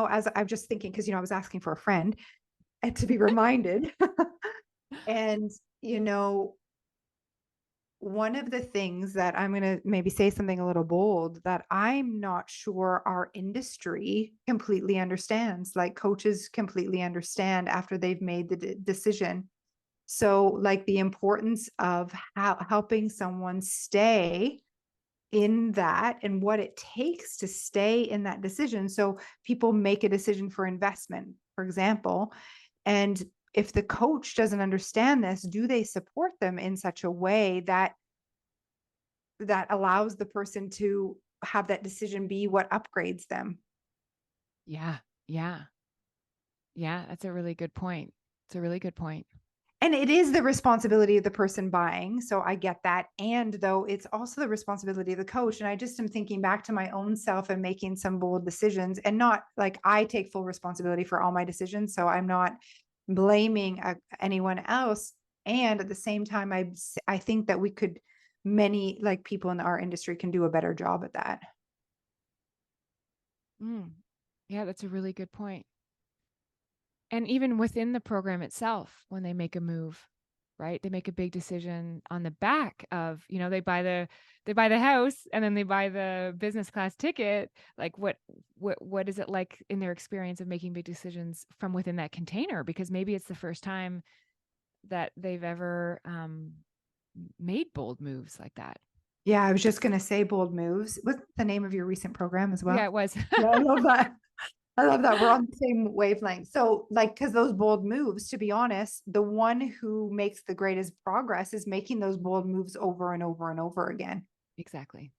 as I'm just thinking, because, I was asking for a friend and to be reminded. And, one of the things that I'm going to maybe say something a little bold that I'm not sure our industry completely understands, like coaches completely understand after they've made the decision. So, like the importance of helping someone stay in that and what it takes to stay in that decision. So, people make a decision for investment, for example, and if the coach doesn't understand this, do they support them in such a way that allows the person to have that decision be what upgrades them? Yeah. Yeah. Yeah. That's a really good point. It's a really good point. And it is the responsibility of the person buying. So I get that. And though it's also the responsibility of the coach. And I just am thinking back to my own self and making some bold decisions, and not like I take full responsibility for all my decisions. So I'm not blaming anyone else. And at the same time, I think that we could, many like people in our industry can do a better job at that. Yeah, that's a really good point. And even within the program itself, when they make a move, right? They make a big decision on the back of, they buy the house and then they buy the business class ticket. Like what is it like in their experience of making big decisions from within that container? Because maybe it's the first time that they've ever made bold moves like that. Yeah, I was just going to say bold moves. What's the name of your recent program as well? Yeah, it was. Yeah, I love that. I love that. We're on the same wavelength. So, like, because those bold moves, to be honest, the one who makes the greatest progress is making those bold moves over and over and over again. Exactly.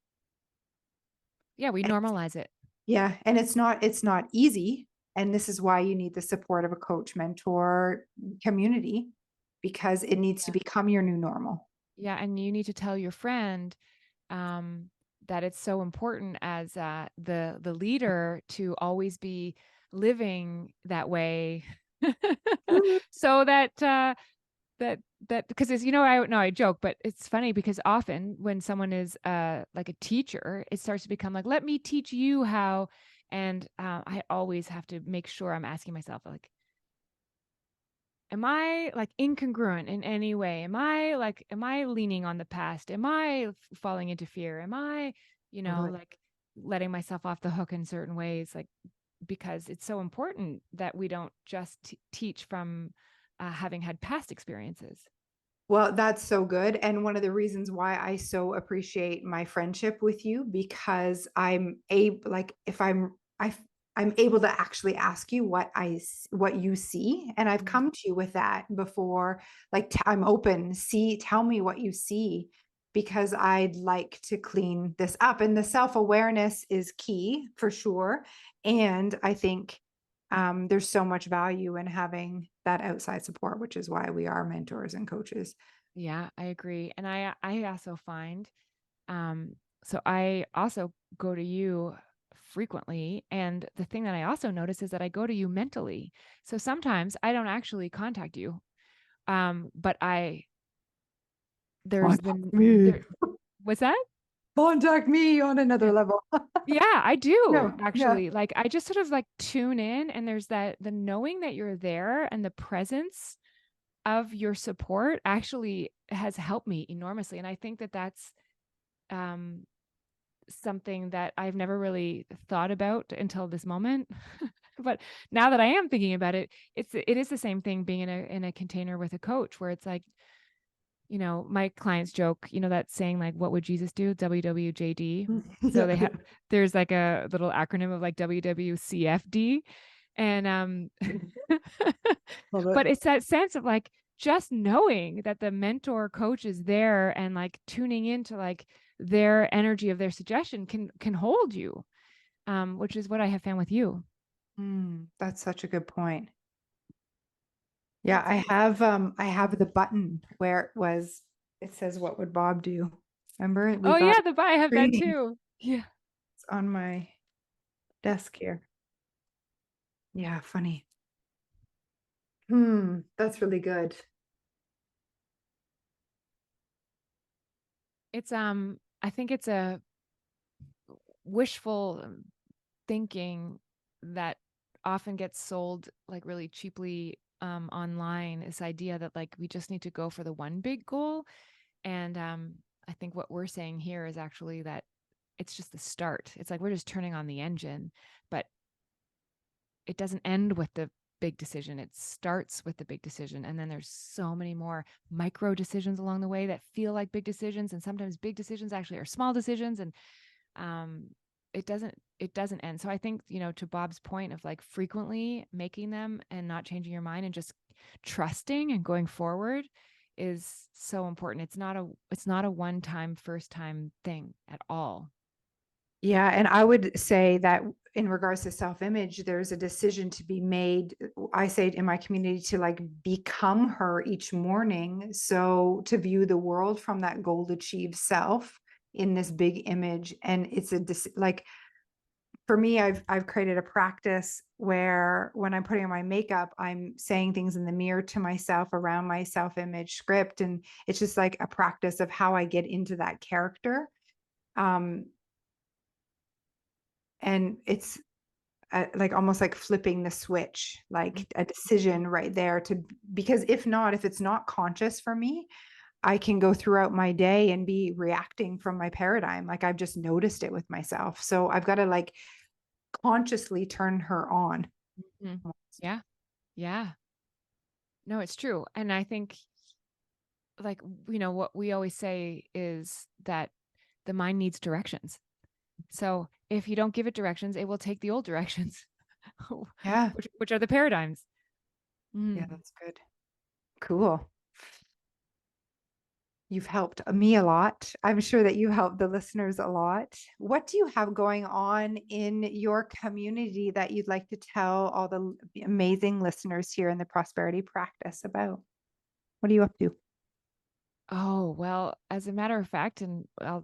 Yeah, we And normalize it. yeah, and it's not easy. And this is why you need the support of a coach, mentor, community, because it needs to Yeah. become your new normal. Yeah, and you need to tell your friend um, that it's so important as the leader to always be living that way, so that because it's I joke, but it's funny because often when someone is like a teacher, it starts to become like, let me teach you how, and I always have to make sure I'm asking myself, like, am I like incongruent in any way? Am I leaning on the past? Am I falling into fear? Am I, Totally. like letting myself off the hook in certain ways? Like, because it's so important that we don't just teach from having had past experiences. Well, that's so good. And one of the reasons why I so appreciate my friendship with you, because I'm able, like, if I'm able to actually ask you what you see. And I've Mhm. come to you with that before. Like, I'm open, tell me what you see, because I'd like to clean this up. And the self-awareness is key for sure. And I think there's so much value in having that outside support, which is why we are mentors and coaches. Yeah, I agree. And I also find, so I also go to you frequently. And the thing that I also notice is that I go to you mentally. So sometimes I don't actually contact you. But there's Contact me. there, what's that? Contact me on another Yeah. level. Yeah, I do Yeah, yeah. actually. Like I just sort of like tune in, and there's the knowing that you're there and the presence of your support actually has helped me enormously. And I think that that's um, something that I've never really thought about until this moment. But now that I am thinking about it, it is the same thing being in a container with a coach, where it's like, my clients joke, that saying like, what would Jesus do? WWJD. So Yeah. there's like a little acronym of like WWCFD. And Love it. but it's that sense of like just knowing that the mentor coach is there and like tuning into like their energy of their suggestion can hold you, which is what I have found with you. That's such a good point. Yeah, Yeah, I have the button where it says what would Bob do? Remember? We oh got yeah, I have that training. too. Yeah. It's on my desk here. Yeah, funny. That's really good. It's I think it's a wishful thinking that often gets sold like really cheaply online, this idea that like we just need to go for the one big goal. And I think what we're saying here is actually that it's just the start. It's like we're just turning on the engine, but it doesn't end with the big decision. It starts with the big decision. And then there's so many more micro decisions along the way that feel like big decisions. And sometimes big decisions actually are small decisions. And it doesn't end. So I think, to Bob's point of like frequently making them and not changing your mind and just trusting and going forward is so important. It's not a one-time, first time thing at all. Yeah. And I would say that in regards to self-image, there's a decision to be made. I say in my community to like become her each morning. So to view the world from that goal achieved self in this big image. And it's like, for me, I've created a practice where when I'm putting on my makeup, I'm saying things in the mirror to myself around my self-image script. And it's just like a practice of how I get into that character. And it's like almost like flipping the switch, like a decision right there because if it's not conscious for me, I can go throughout my day and be reacting from my paradigm. Like I've just noticed it with myself. So I've got to like consciously turn her on. Mm-hmm. Yeah. Yeah. No, it's true. And I think like, what we always say is that the mind needs directions. So if you don't give it directions, it will take the old directions. Yeah. which are the paradigms. Yeah, that's good. Cool. You've helped me a lot. I'm sure that you helped the listeners a lot. What do you have going on in your community that you'd like to tell all the amazing listeners here in the prosperity practice about? What are you up to? Oh, well, as a matter of fact, and I'll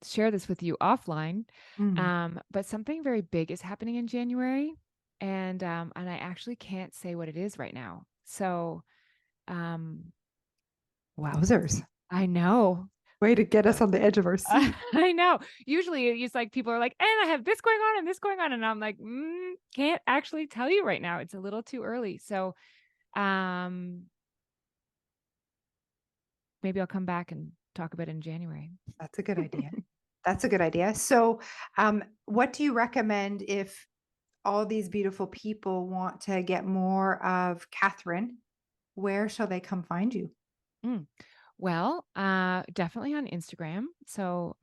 share this with you offline, but something very big is happening in January, and I actually can't say what it is right now. So, Wowzers. I know. Way to get us on the edge of our seat. I know. Usually it's like people are like, and I have this going on and this going on. And I'm like, can't actually tell you right now. It's a little too early. So maybe I'll come back and talk about it in January. That's a good idea. That's a good idea. So what do you recommend if all these beautiful people want to get more of Catherine? Where shall they come find you? Well, definitely on Instagram. So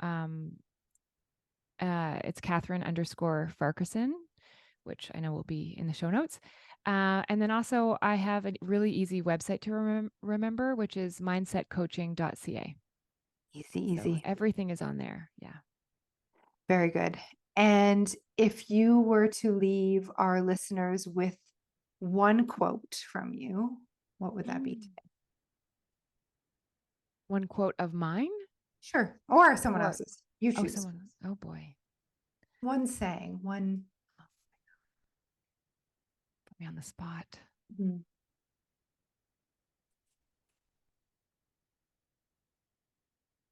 it's Catherine_Farquharson, which I know will be in the show notes. And then also I have a really easy website to remember, which is mindsetcoaching.ca. Easy. So everything is on there. Yeah. Very good. And if you were to leave our listeners with one quote from you, what would that be today? One quote of mine? Sure. Or someone else's. You choose. Oh, someone else. Oh boy. One saying, one. Put me on the spot.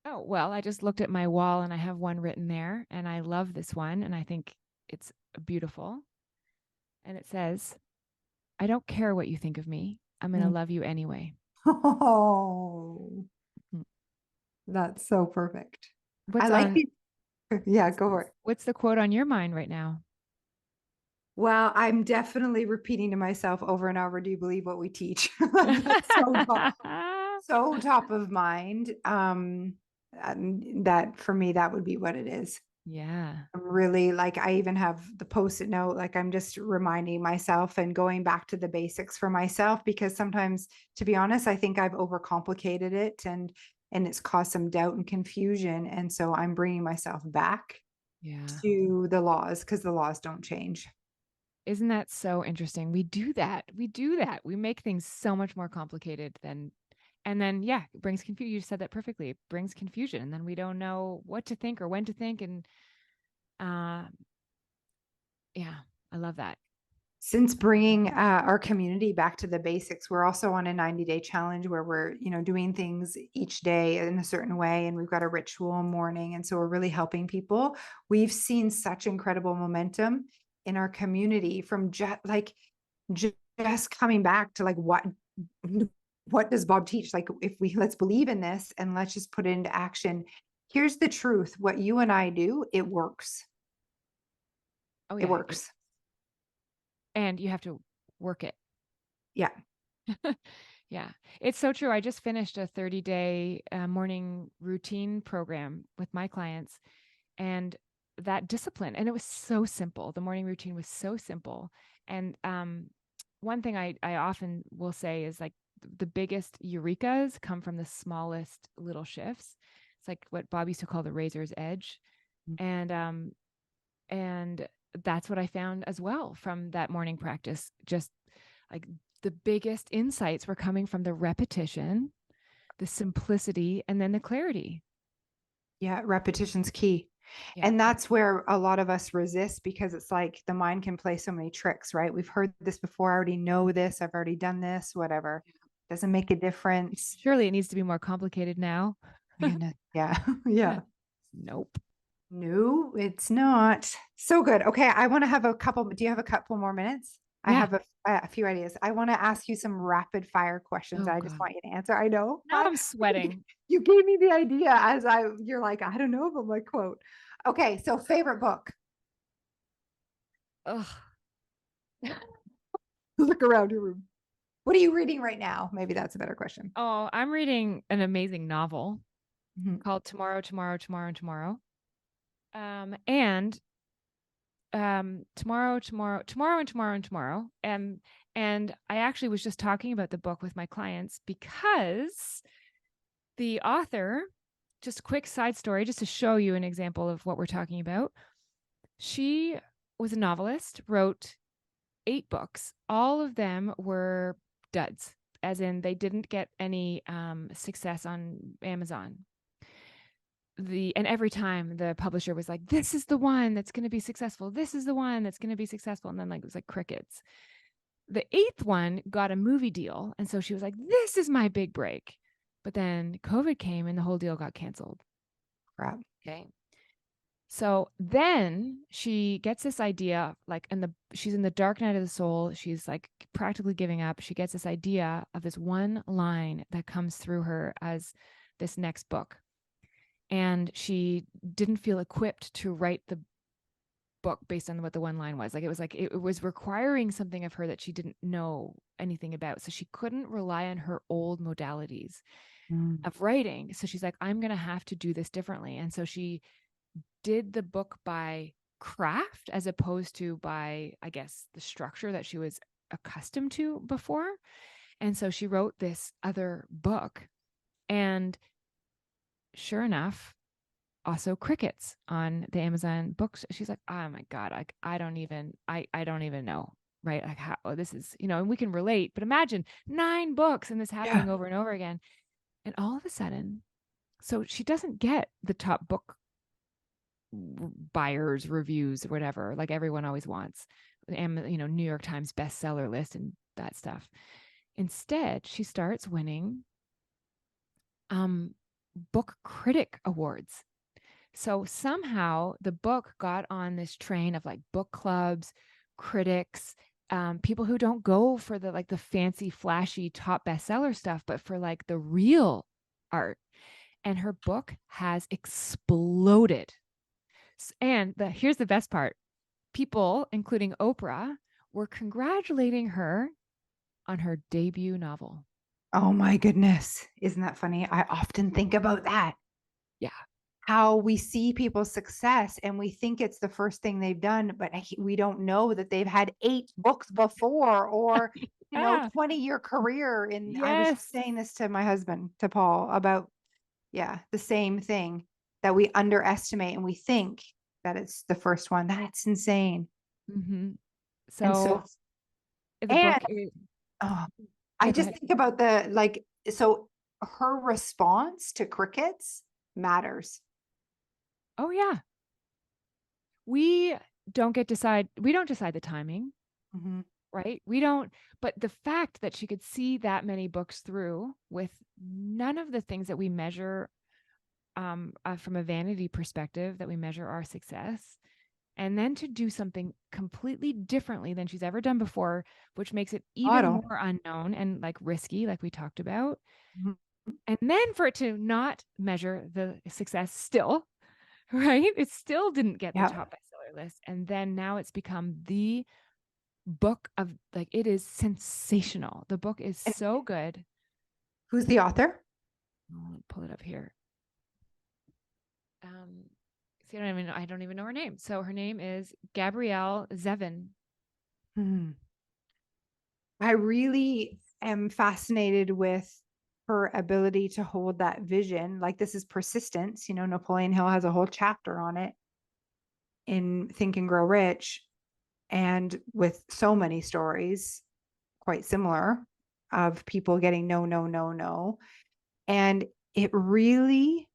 Oh, well, I just looked at my wall and I have one written there and I love this one and I think it's beautiful. And it says, I don't care what you think of me. I'm going to love you anyway. Oh, that's so perfect. I like it. Yeah, go for it. What's the quote on your mind right now? Well, I'm definitely repeating to myself over and over, do you believe what we teach? That's so top of mind. That for me, that would be what it is. Yeah. Really, like I even have the post-it note, like I'm just reminding myself and going back to the basics for myself, because sometimes, to be honest, I think I've overcomplicated it and it's caused some doubt and confusion. And so I'm bringing myself back to the laws, because the laws don't change. Isn't that so interesting? We do that. We make things so much more complicated than, and then, it brings confusion. You said that perfectly. It brings confusion. And then we don't know what to think or when to think. And I love that. Since bringing our community back to the basics, we're also on a 90-day challenge where we're, doing things each day in a certain way. And we've got a ritual morning. And so we're really helping people. We've seen such incredible momentum in our community from just coming back to like what what does Bob teach? Like, if let's believe in this and let's just put it into action. Here's the truth. What you and I do, it works. Oh It yeah. works. And you have to work it. Yeah. Yeah, it's so true. I just finished a 30-day morning routine program with my clients, and that discipline, and it was so simple. The morning routine was so simple. And one thing I often will say is like the biggest eurekas come from the smallest little shifts. It's like what Bob used to call the razor's edge. And that's what I found as well from that morning practice. Just like the biggest insights were coming from the repetition, the simplicity, and then the clarity. Yeah. Repetition's key. Yeah. And that's where a lot of us resist, because it's like the mind can play so many tricks, right? We've heard this before. I already know this. I've already done this, whatever. Doesn't make a difference. Surely it needs to be more complicated now. My goodness. Yeah. Yeah. Nope. No, it's not. So good. Okay. I want to have a couple. Do you have a couple more minutes? I Yeah. have a few ideas. I want to ask you some rapid fire questions. Oh I just God. want you to answer. I know. Now I'm sweating. You gave me the idea you're like, I don't know about my quote. Okay. So favorite book. Ugh. Look around your room. What are you reading right now? Maybe that's a better question. Oh, I'm reading an amazing novel Mhm. called Tomorrow, Tomorrow, Tomorrow, and Tomorrow. And tomorrow, tomorrow, tomorrow, and tomorrow, and tomorrow. And I actually was just talking about the book with my clients because the author, just a quick side story, just to show you an example of what we're talking about. She was a novelist, wrote 8 books. All of them were duds, as in they didn't get any success on Amazon. And every time the publisher was like, this is the one that's going to be successful. This is the one that's going to be successful. And then like it was like crickets. The 8th one got a movie deal. And so she was like, this is my big break. But then COVID came and the whole deal got canceled. Crap. Okay. So then she gets this idea, like she's in the dark night of the soul. She's like practically giving up. She gets this idea of this one line that comes through her as this next book. And she didn't feel equipped to write the book based on what the one line was. Like it was requiring something of her that she didn't know anything about. So she couldn't rely on her old modalities of writing. So she's like, I'm going to have to do this differently. And so she did the book by craft as opposed to by, I guess, the structure that she was accustomed to before. And so she wrote this other book. And sure enough, also crickets on the Amazon books. She's like, oh my God, I don't even know. Right. Like how this is, and we can relate, but imagine 9 books and this happening over and over again. And all of a sudden, so she doesn't get the top book buyers reviews or whatever, like everyone always wants, and New York Times bestseller list and that stuff. Instead, she starts winning book critic awards. So somehow the book got on this train of like book clubs, critics, people who don't go for the fancy, flashy top bestseller stuff, but for like the real art. And her book has exploded. And here's the best part. People, including Oprah, were congratulating her on her debut novel. Oh my goodness. Isn't that funny? I often think about that. Yeah. How we see people's success and we think it's the first thing they've done, but we don't know that they've had 8 books before or, Yeah. 20-year career. I was Yes. saying this to my husband, to Paul, about, the same thing, that we underestimate and we think that it's the first one. That's insane. Mm-hmm. And So so, the and book is, oh, yeah, I go just ahead. think about so her response to crickets matters. Oh yeah. We don't decide the timing, Mm-hmm. right? We don't, but the fact that she could see that many books through with none of the things that we measure from a vanity perspective, that we measure our success, and then to do something completely differently than she's ever done before, which makes it even Model. more unknown and like risky, like we talked about. Mhm. And then for it to not measure the success still, right? It still didn't get the Yep. top bestseller list. And then now it's become the book of like, it is sensational. The book is And so good. who's the author? I'll pull it up here. See, I don't even know her name. So her name is Gabrielle Zevin. Hmm. I really am fascinated with her ability to hold that vision. Like this is persistence. You know, Napoleon Hill has a whole chapter on it in Think and Grow Rich, and with so many stories quite similar of people getting no, no, no, no. And it really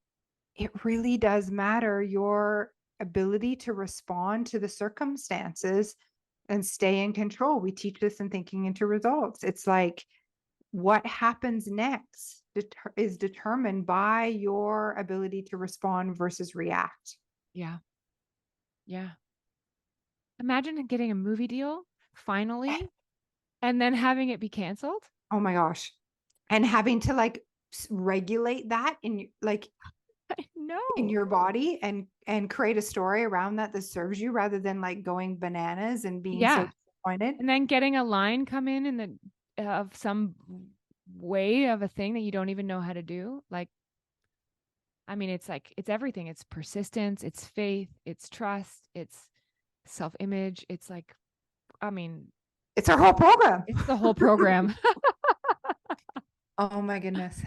does matter your ability to respond to the circumstances and stay in control. We teach this in Thinking into Results. It's like what happens next is determined by your ability to respond versus react. Yeah. Yeah. Imagine getting a movie deal finally and then having it be canceled. Oh my gosh. And having to like regulate that in like I in know. your body and create a story around that that serves you rather than like going bananas and being so Yeah. disappointed. And then getting a line come in the of some way of a thing that you don't even know how to do. Like, I mean, it's like it's everything. It's persistence, it's faith, it's trust, it's self-image. It's like, I mean, It's our whole program. it's the whole program. Oh my goodness.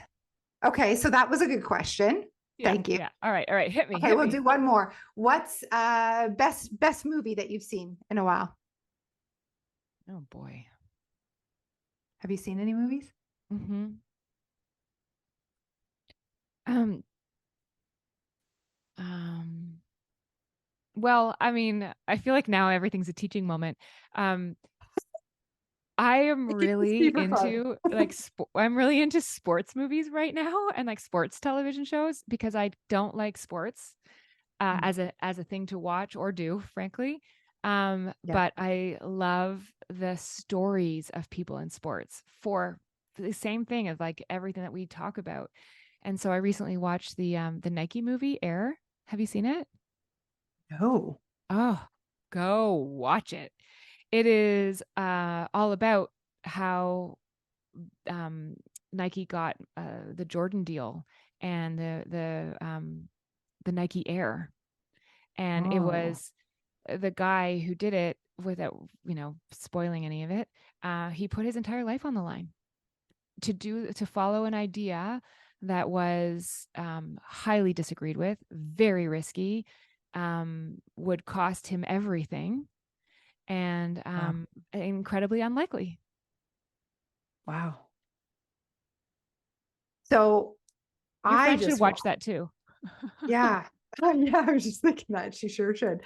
Okay, so that was a good question. Yeah. Thank you. Yeah. All right. All right. Hit me. Okay, Hit we'll me. do one more. What's best movie that you've seen in a while? Oh boy. Have you seen any movies? Mm-hmm. Um, um, well, I mean, I feel like now everything's a teaching moment. Um, I am It's really super fun. into like I'm really into sports movies right now and like sports television shows because I don't like sports as a thing to watch or do, frankly. Yeah. But I love the stories of people in sports for the same thing as like everything that we talk about. And so I recently watched the Nike movie Air. Have you seen it? No. Oh, go watch it. It is all about how um, Nike got the Jordan deal and the Nike Air, and it Oh. was the guy who did it without spoiling any of it. He put his entire life on the line to follow an idea that was highly disagreed with, very risky, would cost him everything, and Wow. incredibly unlikely. Wow. So Your I friend should just watch watched. that too. Yeah. Oh, yeah, I was just thinking that she sure should.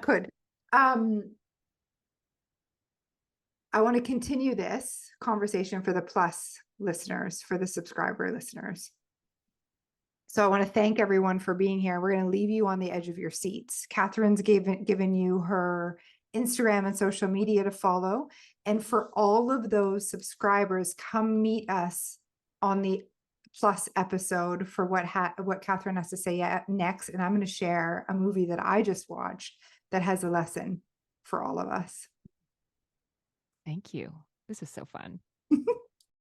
Could. Um, I want to continue this conversation for the plus listeners, for the subscriber listeners. So I want to thank everyone for being here. We're going to leave you on the edge of your seats. Catherine's given you her Instagram and social media to follow. And for all of those subscribers, come meet us on the plus episode for what Catherine has to say next. And I'm going to share a movie that I just watched that has a lesson for all of us. Thank you. This is so fun.